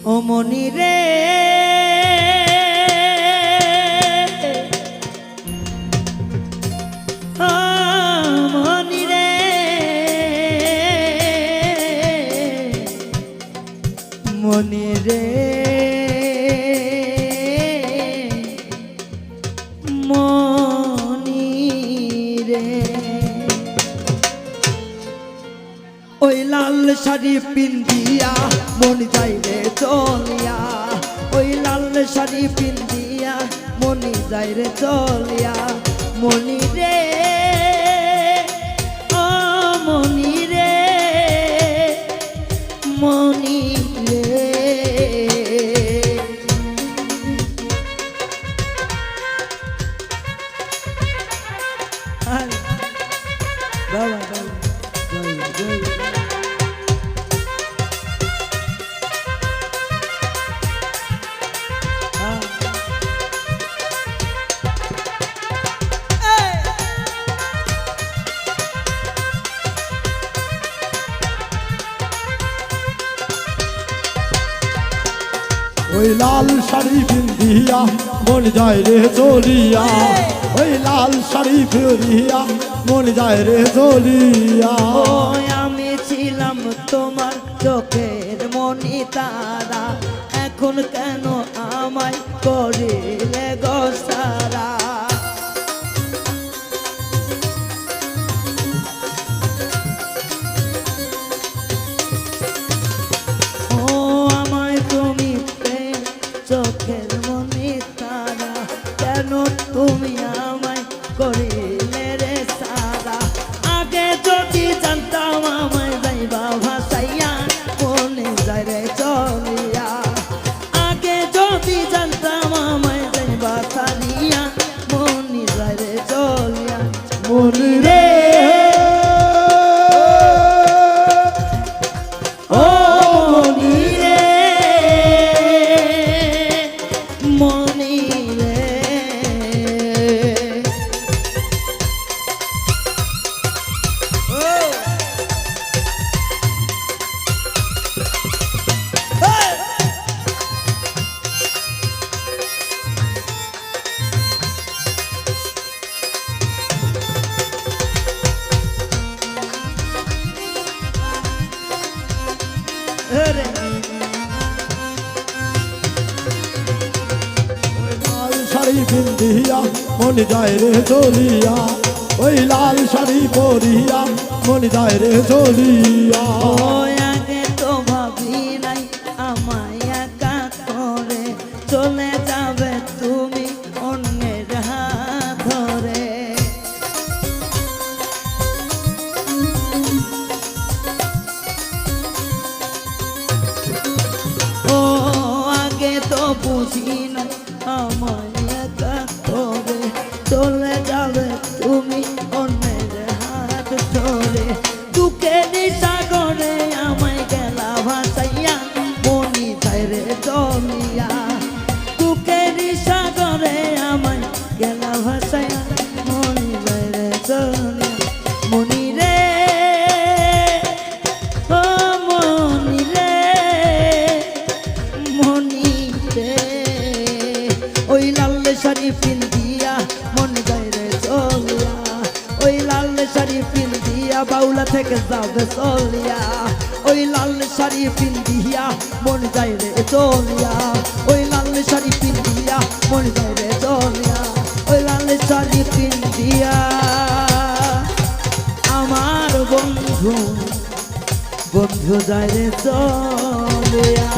ও মনি রে ও মনি রে মনি রে মনি রে ওই লাল শাড়ি পিন্দিয়া মন যাই রে চলিয়া ওই লাল শাড়ি পিন্দিয়া মনি যাই রে চলিয়া মনি রে ও মনি রে মনি রে বাবা বাবা জয় জয় ওই লাল শাড়ি পিন্দিয়া মন যায় রে চলিয়া ওই লাল শাড়ি পিন্দিয়া মন যায় রে চলিয়া ওই আমি ছিলাম তোমার চোখের মনি তারা এখন কেন আমায় করিলে গো সারা ও আমায় তুমি চোখের মনি তারা কেন তুমি আমায় করিলে রে সারা আগে যদি জানতাম আমায় যাইবা ভাসাইয়া মনে যায় রে চলিয়া আগে যদি জানতাম আমায় যাইবা সারিয়া মনে যায় রে চলিয়া মনি রে ও মনি রে মনি রে লাল শাড়ি পিন্দিয়া মন যায় রে চলিয়া ওই লাল শাড়ি পরিয়া মন যায় রে চলিয়া ওই আগে তো ভাবি নাই আমায় একা করে চলে যাবে তুমি অন্যের হাত ধরে ও আগে তো বুঝি নাই আমায় একা করে চলে যাবে তুমি অন্যের হাত ধরে দুঃখের সাগরে আমায় গেলা ভাসাইয়া মনি যায় রে চলিয়া দুঃখের সাগরে আমায় গেলা ভাসাইয়া মনি যায় রে চলিয়া মনি রে ও মনি রে মনি রে ওই লাল শাড়ি পিন্দিয়া মন যায় রে চলিয়া ওই লাল শাড়ি পিন্দিয়া বাউলা থেকে যাবে চলিয়া ওই লাল শাড়ি পিন্দিয়া মন যায় রে চলিয়া ওই লাল শাড়ি পিন্দিয়া মন যায় রে চলিয়া ওই লাল শাড়ি পিন্দিয়া আমার বন্ধু বন্ধু যায় রে চলিয়া